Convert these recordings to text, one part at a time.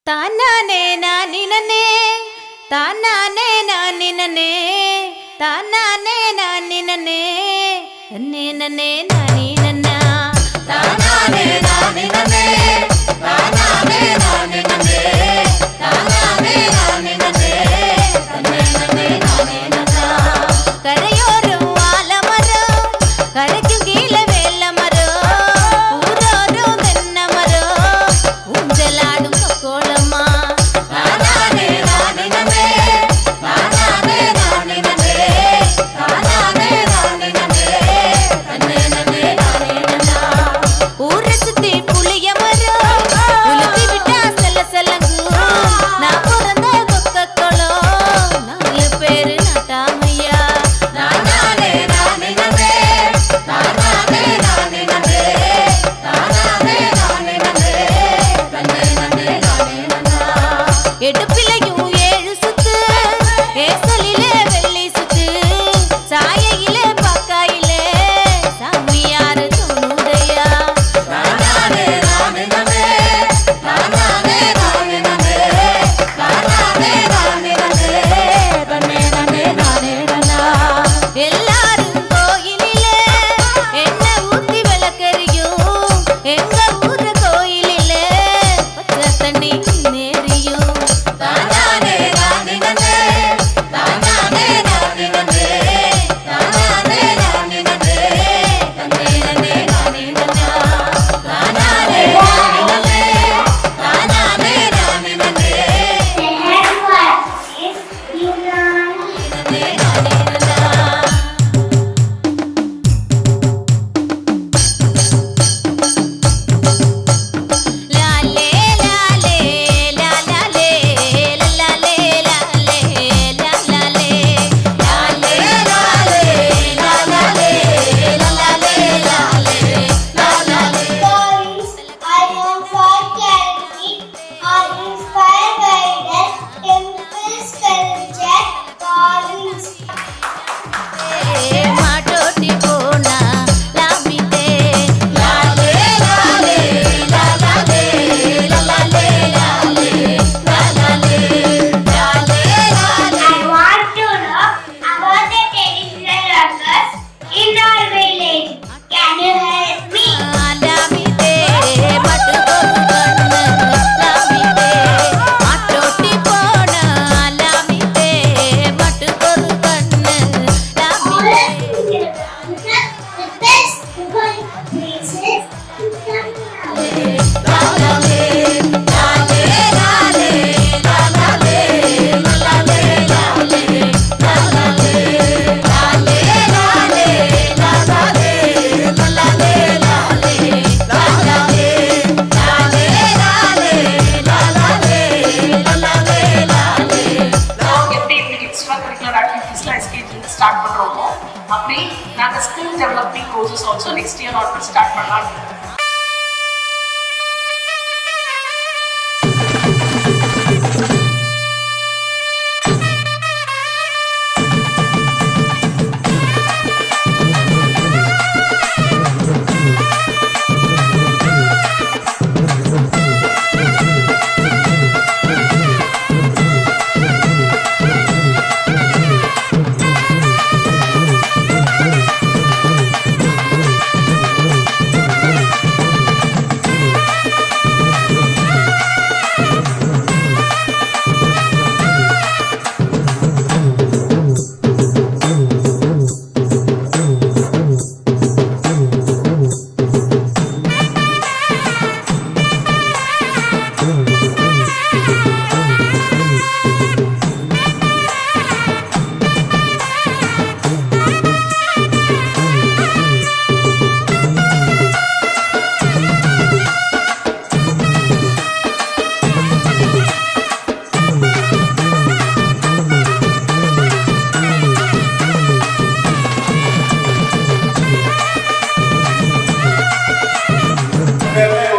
ತಾನಾನೇ ನಾನಿನನೇ ತಾನಾನೇ ನಾನಿನನೇ ತಾನಾನೇ ನಾನಿನನೇ ನನ್ನೇ ನಾನಿನನ್ನ ತಾನಾನೇ ನಾನಿನನೇ ತಾನಾನೇ ನಾನಿನನೇ ತಾನಾನೇ ನಾನಿನನೇ ನನ್ನೇ ನಾನಿನನ್ನ கரையோரம் ஆலமரம் கரைக்கும் கீழே வெள்ள மரம் ஊரோரும் தென்னை மரம் ஊஞ்சலாடும் கோலமா தானானே நானினமே தானானே நானினமே தானானே நானினமே நன்னே நானினனா ஊரை சுத்தி புளிய மரம் உலுத்தி விட்டா செல்ல செல்லங்கும் நான் பிறந்த கொக்கக்குளம் 4 பேரு நாட்டாமையா தானானே நானினமே தானானே நானினமே தானானே நானினமே நன்னே நானினனா எடுப்பிலையும் 7 சுத்து ஏசலிலே வெள்ளி சுத்து சாயையிலே பக்காயிலே சாமியாரு தோணுதையா தானானே நானினமே தானானே நானினமே தானானே நானினமே நன்னே நானினனா எல்லாரும் கோயிலிலே எண்ணெய் ஊத்தி விளக்கறியும் எங்க ஊரு கோயிலிலே பச்சை தண்ணி நேரியும் தானானே நானினமே தானானே நானினமே தானானே நானினமே நன்னே நானினனா தானானே நானினமே தானானே நானினமே நன்னே நானினனா லாலே லாலே லாலாலே லாலே லாலே லாலாலே லாலே லாலே லாலாலே லாலே லாலே லாலாலே Stories are known for clarity, are inspired guidance, temples, culture, gardens. மாட்டோட்டி போனா லாமிதே லாலே லாலே லாலாலே லாலே லாலே லாலாலே லாலே லாலே I want to know about the traditional workers in our village. Can you help me? லாமிதே பட்டு கொண்டு லாமிதே மாட்டோட்டி போனா லாமிதே பட்டு கொண்டு லாமிதே The best going places to come. லாலே லாலே லாலே லாலே லாலே லாலே லாலே லாலே லாலே லாலே லாலே லாலே லாலே எப்படி இன்னைக்கு extra curricular ஆக்டிவிட்டீஸ்லாம் எஸ்கேஜில் start பண்ணுறோமோ அப்படி நாங்கள் skill developing courses also next year already start பண்ணலாம்னு இருக்கோம்.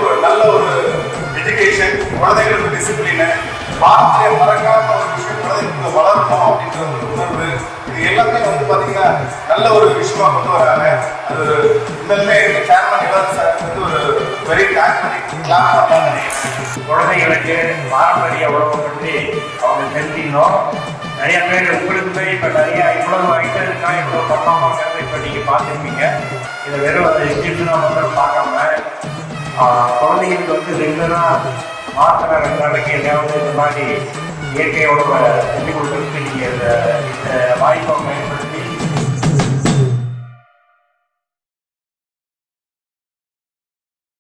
ஒரு நல்ல ஒரு எஜுகேஷன், குழந்தைகளுக்கு டிசிப்ளின், பாரம்பரியம் மறக்காம ஒரு விஷயம் குழந்தைங்களுக்கு வளரணும் அப்படின்ற ஒரு உணர்வு, இது எல்லாமே வந்து பார்த்தீங்கன்னா நல்ல ஒரு விஷயமா கொண்டு வராங்க. அது ஒரு உண்மையிலுமே சேர்மன் இளவரசர் சார் வந்து ஒரு பெரிய கிளாஸ் பண்ணாங்க. குழந்தைகளுக்கு பாரம்பரிய உணவை பற்றி அவங்க தெரிஞ்சுக்கணும். நிறைய பேர் உங்களுக்குமே இப்போ நிறைய இவ்வளவு ஐட்டம் இருக்கா, இவ்வளோ பண்ணாமாங்கிறத இப்போ நீங்கள் பார்த்துருப்பீங்க. இதை வெறும் எக்ஸிபிஷனாக மட்டும் பார்க்காம குழந்தைங்களுக்கு வந்து ரெகுலராக மாத்திரை 2 நாளைக்கு எதாவது இந்த மாதிரி இயற்கை உணவை செஞ்சு கொடுக்குறதுக்கு நீங்கள் இந்த வாய்ப்பை பயன்படுத்தி